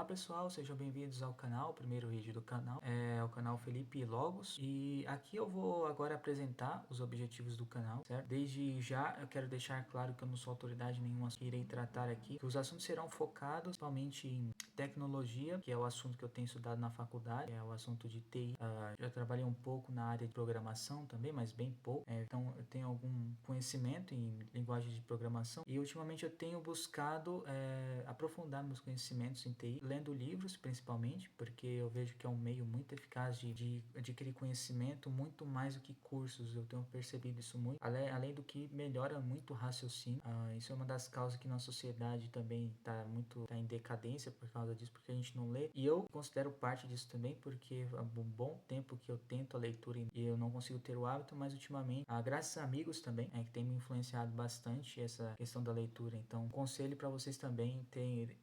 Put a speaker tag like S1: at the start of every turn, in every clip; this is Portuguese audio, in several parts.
S1: Olá pessoal, sejam bem-vindos ao canal, primeiro vídeo do canal, é o canal Felipe Logos, e aqui eu vou agora apresentar os objetivos do canal, certo? Desde já eu quero deixar claro que eu não sou autoridade nenhuma que irei tratar aqui, que os assuntos serão focados principalmente em tecnologia, que é o assunto que eu tenho estudado na faculdade, é o assunto de TI. Já trabalhei um pouco na área de programação também, mas bem pouco, então eu tenho algum conhecimento em linguagem de programação e ultimamente eu tenho buscado aprofundar meus conhecimentos em TI, lendo livros principalmente, porque eu vejo que é um meio muito eficaz de adquirir conhecimento muito mais do que cursos. Eu tenho percebido isso muito, além do que melhora muito o raciocínio. Isso é uma das causas que nossa sociedade também tá em decadência por causa disso, porque a gente não lê, e eu considero parte disso também, porque há um bom tempo que eu tento a leitura e eu não consigo ter o hábito, mas ultimamente, graças a amigos também, que tem me influenciado bastante essa questão da leitura. Então, conselho para vocês também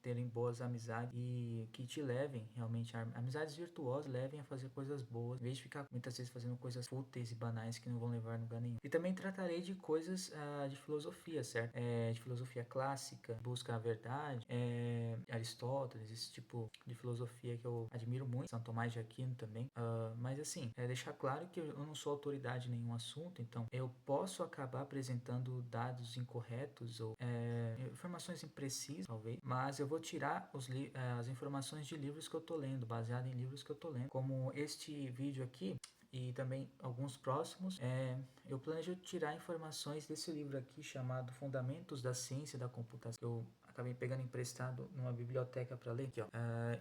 S1: terem boas amizades e que te levem realmente a amizades virtuosas, levem a fazer coisas boas, em vez de ficar muitas vezes fazendo coisas fúteis e banais que não vão levar a lugar nenhum. E também tratarei de coisas de filosofia, certo? De filosofia clássica, busca a verdade, Aristóteles, esse tipo de filosofia que eu admiro muito, São Tomás de Aquino também. Mas assim, deixar claro que eu não sou autoridade em nenhum assunto, então eu posso acabar apresentando dados incorretos ou informações imprecisas, talvez, mas eu vou tirar as informações de livros que eu tô lendo, baseado em livros que eu tô lendo, como este vídeo aqui. E também alguns próximos, eu planejo tirar informações desse livro aqui chamado Fundamentos da Ciência da Computação, que eu acabei pegando emprestado numa biblioteca para ler aqui, ó.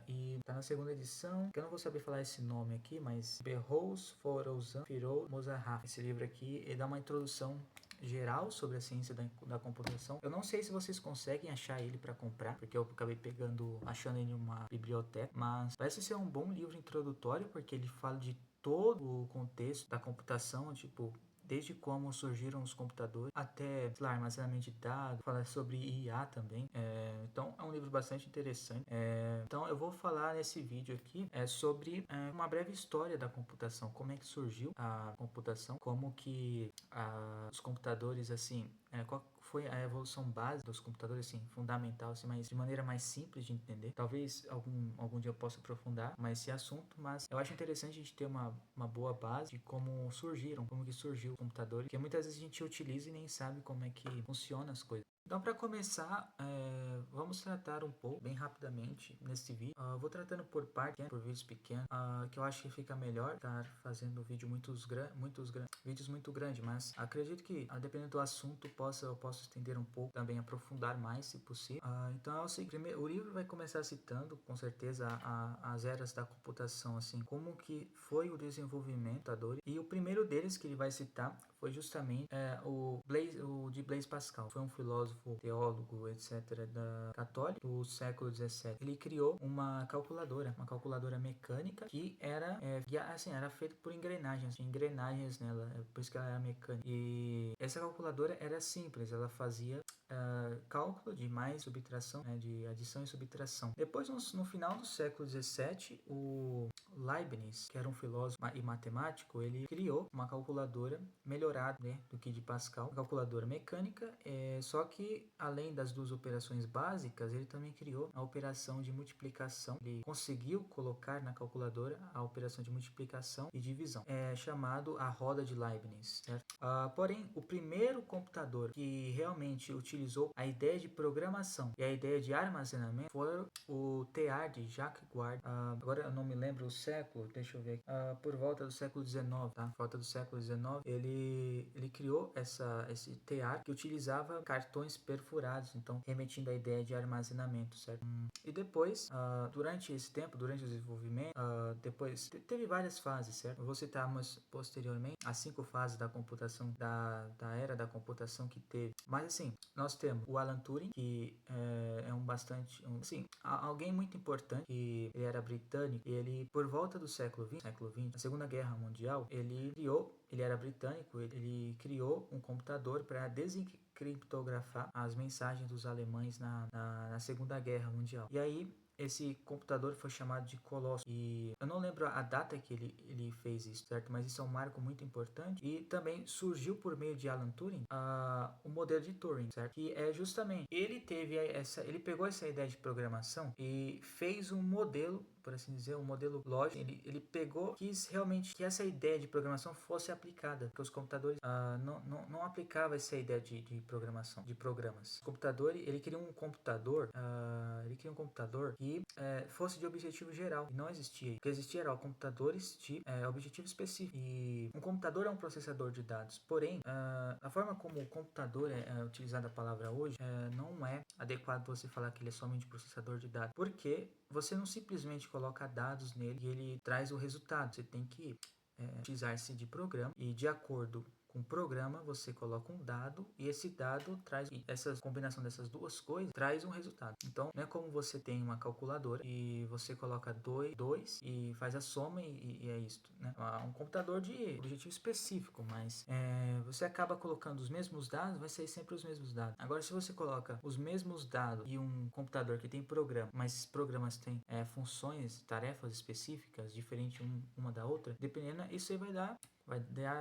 S1: E tá na segunda edição, que eu não vou saber falar esse nome aqui, mas Berrouz Forozan Firou Mozarraf. Esse livro aqui, ele dá uma introdução geral sobre a ciência da computação. Eu não sei se vocês conseguem achar ele para comprar, porque eu acabei achando ele em uma biblioteca, mas parece ser um bom livro introdutório, porque ele fala de todo o contexto da computação, tipo, desde como surgiram os computadores até, sei lá, armazenamento de dados, fala sobre IA também. Então é um livro bastante interessante. Então eu vou falar nesse vídeo aqui sobre uma breve história da computação, como é que surgiu a computação, como que os computadores, assim, qual foi a evolução base dos computadores, assim, fundamental, assim, mas de maneira mais simples de entender. Talvez algum dia eu possa aprofundar mais esse assunto, mas eu acho interessante a gente ter uma boa base de como que surgiu o computador, porque muitas vezes a gente utiliza e nem sabe como é que funciona as coisas. Então, para começar, vamos tratar um pouco, bem rapidamente, nesse vídeo. Vou tratando por parte, por vídeos pequenos, que eu acho que fica melhor estar fazendo vídeos muito grandes, mas acredito que, dependendo do assunto, eu posso estender um pouco, também aprofundar mais, se possível. Então, o livro vai começar citando, com certeza, as eras da computação, assim, como que foi o desenvolvimento do computador, e o primeiro deles que ele vai citar foi justamente o de Blaise Pascal. Foi um filósofo, teólogo, etc., católico do século XVII. Ele criou uma calculadora mecânica que era feita por engrenagens nela, por isso que ela era mecânica. E essa calculadora era simples, ela fazia cálculo de mais subtração, de adição e subtração. Depois, no final do século XVII, o Leibniz, que era um filósofo e matemático, ele criou uma calculadora melhorada, do que de Pascal, uma calculadora mecânica, só que além das duas operações básicas, ele também criou a operação de multiplicação. Ele conseguiu colocar na calculadora a operação de multiplicação e divisão, chamado a roda de Leibniz, certo? Porém, o primeiro computador que realmente utilizou a ideia de programação e a ideia de armazenamento foi o TEAR de Jacques Guard. Agora eu não me lembro o século, deixa eu ver aqui. Por volta do século XIX, tá? Por volta do século XIX, ele criou esse TEAR que utilizava cartões perfurados, então remetindo à ideia de armazenamento, certo? E depois, durante esse tempo, durante o desenvolvimento, depois teve várias fases, certo? Eu vou citar umas posteriormente, as 5 fases da computação, da era da computação que teve. Mas assim, nós temos o Alan Turing, que alguém muito importante, que ele era britânico, e ele, por volta do século XX, na Segunda Guerra Mundial, ele era britânico, ele criou um computador para desencriptografar as mensagens dos alemães na Segunda Guerra Mundial. E aí, esse computador foi chamado de Colossus. E eu não lembro a data que ele fez isso, certo? Mas isso é um marco muito importante. E também surgiu por meio de Alan Turing o modelo de Turing, certo? Que é justamente, ele pegou essa ideia de programação e fez um modelo, por assim dizer, um modelo lógico. Ele pegou, quis realmente que essa ideia de programação fosse aplicada, porque os computadores não aplicavam essa ideia de programação, de programas. O computador, ele queria um computador que fosse de objetivo geral, e não existia. O que existia era computadores de objetivo específico. E um computador é um processador de dados, porém, a forma como o computador é utilizada a palavra hoje, não é adequado você falar que ele é somente processador de dados, porque você não simplesmente coloca dados nele e ele traz o resultado. Você tem que utilizar-se de programa, e de acordo com o programa você coloca um dado, e esse dado traz, e essa combinação dessas duas coisas traz um resultado. Então não é como você tem uma calculadora e você coloca dois e faz a soma e é isso, né? Um computador de objetivo específico, mas você acaba colocando os mesmos dados, vai ser sempre os mesmos dados. Agora, se você coloca os mesmos dados e um computador que tem programa, mas esses programas têm funções, tarefas específicas, diferente uma da outra, dependendo, isso aí vai dar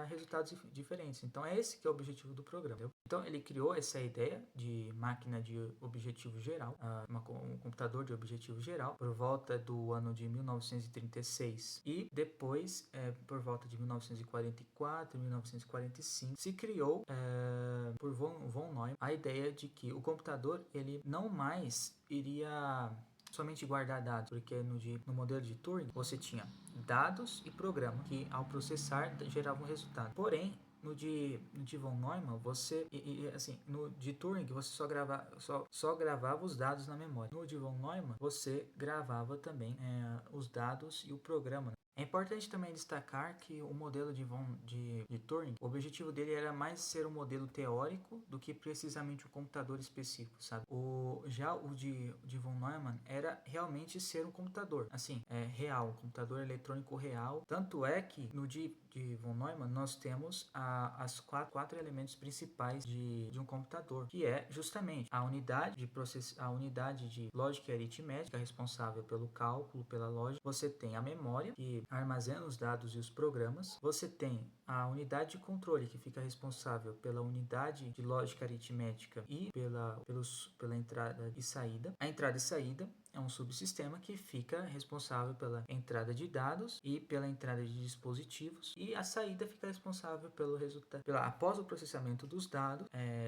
S1: resultados diferentes. Então é esse que é o objetivo do programa, entendeu? Então ele criou essa ideia de máquina de objetivo geral, um computador de objetivo geral, por volta do ano de 1936, e depois, por volta de 1944, 1945, se criou por von Neumann a ideia de que o computador ele não mais iria somente guardar dados, porque no modelo de Turing você tinha dados e programa que, ao processar, geravam um resultado. Porém, no de von Neumann, você, assim, no de Turing, você só gravava os dados na memória. No de von Neumann, você gravava também os dados e o programa. É importante também destacar que o modelo de Turing, o objetivo dele era mais ser um modelo teórico do que precisamente um computador específico, sabe? Já o de von Neumann era realmente ser um computador, assim, real, um computador eletrônico real. Tanto é que no de von Neumann nós temos as quatro elementos principais de um computador, que é justamente a unidade de lógica e aritmética, responsável pelo cálculo, pela lógica. Você tem a memória, que armazena os dados e os programas. Você tem a unidade de controle, que fica responsável pela unidade de lógica aritmética e pela entrada e saída. A entrada e saída é um subsistema que fica responsável pela entrada de dados e pela entrada de dispositivos, e a saída fica responsável pelo resultado. Após o processamento dos dados,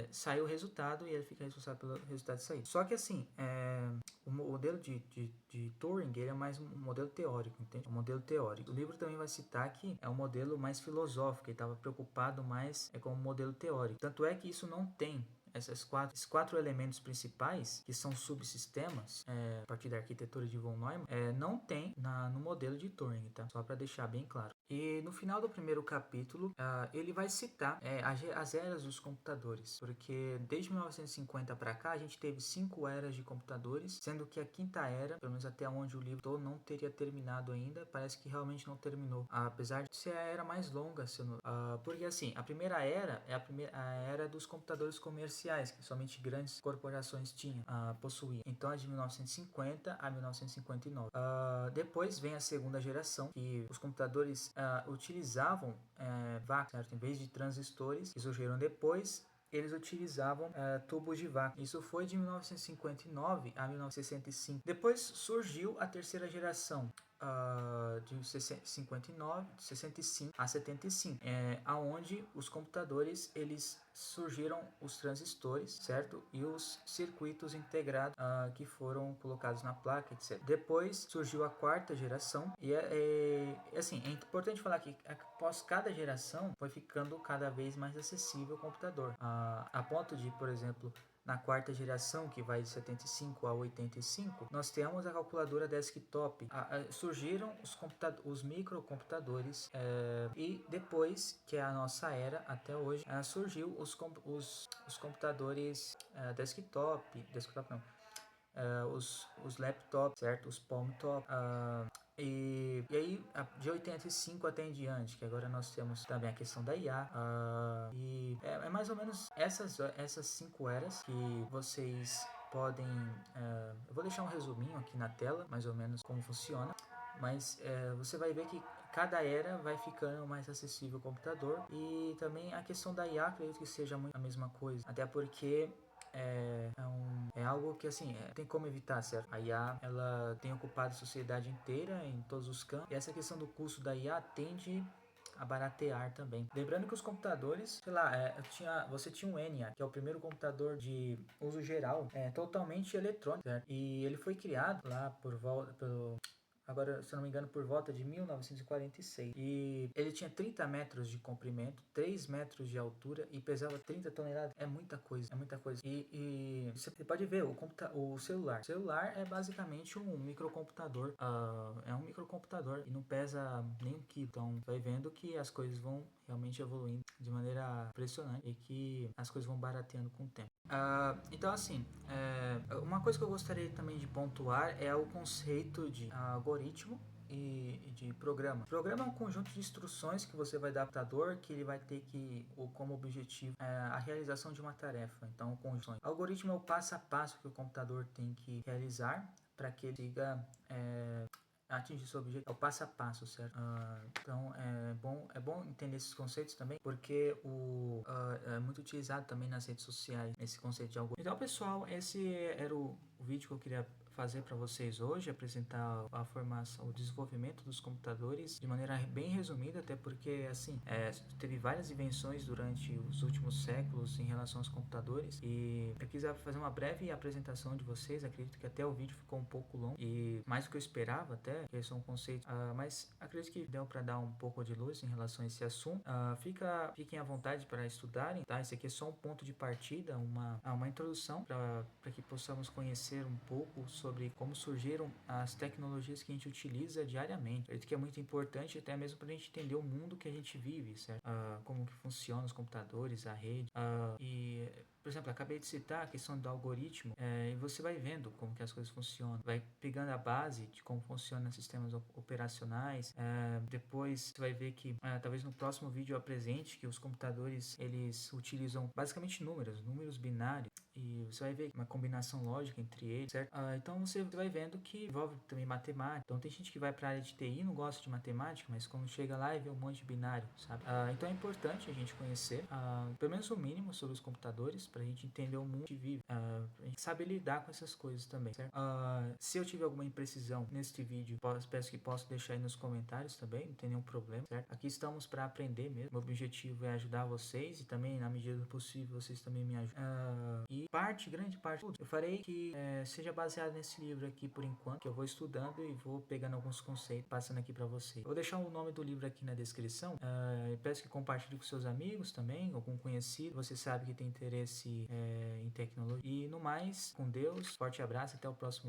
S1: sai o resultado e ele fica responsável pelo resultado de saída. Só que assim, o modelo de Turing ele é mais um modelo teórico, entende? Um modelo teórico. O livro também vai citar que é um modelo mais filosófico, ele estava preocupado mais com um modelo teórico. Tanto é que isso não tem esses quatro elementos principais, que são subsistemas, a partir da arquitetura de von Neumann, não tem no modelo de Turing, tá? Só para deixar bem claro. E no final do primeiro capítulo, ele vai citar as eras dos computadores, porque desde 1950 para cá a gente teve 5 eras de computadores, sendo que a quinta era, pelo menos até onde o livro todo, não teria terminado ainda. Parece que realmente não terminou, apesar de ser a era mais longa, porque assim, a primeira era é a era dos computadores comerciais, que somente grandes corporações possuíam. Então é de 1950 a 1959. Depois vem a segunda geração, que os computadores utilizavam vácuo, certo? Em vez de transistores, que surgiram depois, eles utilizavam tubos de vácuo. Isso foi de 1959 a 1965. Depois surgiu a terceira geração, de 65 a 75, aonde os computadores eles surgiram os transistores, certo? E os circuitos integrados que foram colocados na placa, etc. Depois surgiu a quarta geração e assim, é importante falar que após cada geração foi ficando cada vez mais acessível o computador, a ponto de, por exemplo, na quarta geração, que vai de 75 a 85, nós temos a calculadora desktop. Surgiram os microcomputadores, e depois, que é a nossa era até hoje, surgiu os computadores desktop não, os laptops, certo? Os palm top. E aí, de 85 até em diante, que agora nós temos também a questão da IA. E é mais ou menos essas 5 eras que vocês podem... eu vou deixar um resuminho aqui na tela, mais ou menos como funciona, mas você vai ver que cada era vai ficando mais acessível ao computador, e também a questão da IA acredito que seja muito a mesma coisa, até porque é algo que assim, tem como evitar, certo? A IA, ela tem ocupado a sociedade inteira em todos os campos, e essa questão do custo da IA tende a baratear também. Lembrando que os computadores, sei lá, você tinha um ENIAC, que é o primeiro computador de uso geral, totalmente eletrônico, certo? E ele foi criado lá por volta, agora, se eu não me engano, por volta de 1946. E ele tinha 30 metros de comprimento, 3 metros de altura e pesava 30 toneladas. É muita coisa, é muita coisa. E você pode ver o celular. O celular é basicamente um microcomputador. É um microcomputador e não pesa nem um quilo. Então, vai vendo que as coisas vão realmente evoluindo de maneira impressionante e que as coisas vão barateando com o tempo. Então, assim, uma coisa que eu gostaria também de pontuar é o conceito de algoritmo e de programa. Programa é um conjunto de instruções que você vai dar para o computador, que ele vai ter como objetivo a realização de uma tarefa. Então, conjunções. Algoritmo é o passo a passo que o computador tem que realizar para que ele siga atingir seu objetivo. É o passo a passo, certo? Então é bom entender esses conceitos também, porque é muito utilizado também nas redes sociais esse conceito de algoritmo. Então, pessoal, esse era o vídeo que eu queria fazer para vocês hoje, apresentar a formação, o desenvolvimento dos computadores de maneira bem resumida, até porque assim teve várias invenções durante os últimos séculos em relação aos computadores, e eu quis fazer uma breve apresentação de vocês. Acredito que até o vídeo ficou um pouco longo e mais do que eu esperava, até, porque são conceitos, mas acredito que deu para dar um pouco de luz em relação a esse assunto. Fiquem à vontade para estudarem, tá? Esse aqui é só um ponto de partida, uma introdução para que possamos conhecer um pouco sobre como surgiram as tecnologias que a gente utiliza diariamente. Acredito que é muito importante, até mesmo para a gente entender o mundo que a gente vive, certo? Como que funcionam os computadores, a rede, por exemplo, acabei de citar a questão do algoritmo, e você vai vendo como que as coisas funcionam, vai pegando a base de como funcionam os sistemas operacionais. Depois você vai ver que talvez no próximo vídeo eu apresente que os computadores eles utilizam basicamente números binários, e você vai ver uma combinação lógica entre eles, certo? Então você vai vendo que envolve também matemática. Então tem gente que vai para a área de TI e não gosta de matemática, mas quando chega lá e vê um monte de binário, sabe? Então é importante a gente conhecer pelo menos o mínimo sobre os computadores para a gente entender o mundo que vive, a gente saber lidar com essas coisas também, certo? Se eu tiver alguma imprecisão neste vídeo, peço que possa deixar aí nos comentários também, não tem nenhum problema, certo? Aqui estamos para aprender mesmo. O objetivo é ajudar vocês e também, na medida do possível, vocês também me ajudam. E grande parte, eu farei que seja baseado nesse livro aqui por enquanto, que eu vou estudando e vou pegando alguns conceitos, passando aqui para vocês. Eu vou deixar o nome do livro aqui na descrição. Peço que compartilhe com seus amigos também, algum conhecido. Você sabe que tem interesse em tecnologia. E no mais, com Deus, forte abraço, até o próximo.